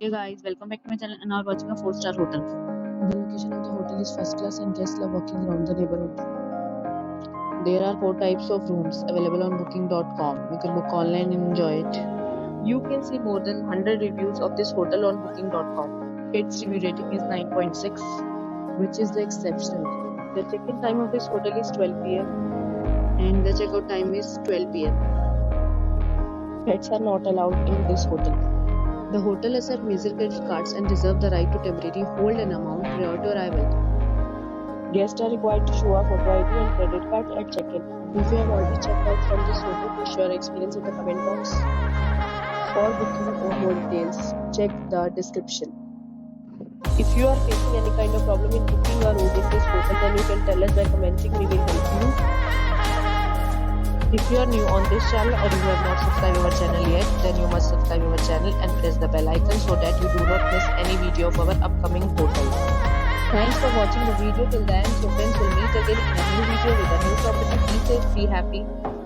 Hey guys, welcome back to my channel and now watching a 4-star hotel. The location of the hotel is first class and guests love walking around the neighborhood. There are 4 types of rooms available on booking.com. You can book online and enjoy it. You can see more than 100 reviews of this hotel on booking.com. Its review rating is 9.6, which is the exceptional. The check-in time of this hotel is 12 p.m. and the checkout time is 12 p.m. Pets are not allowed in this hotel. The hotel accepts major credit cards and reserves the right to temporarily hold an amount prior to arrival. Guests are required to show a photo ID and credit card at check-in. If you have already checked out from this hotel, please share your experience in the comment box. For booking or more details, check the description. If you are facing any kind of problem in booking a room in this hotel, then you can tell us by commenting. We will help you. If you are new on this channel or you have not subscribed our channel yet, then you must subscribe our channel and press the bell icon so that you do not miss any video of our upcoming hotel. Thanks for watching the video till the end. So friends, will meet again in a new video with a new property. Be safe, be happy.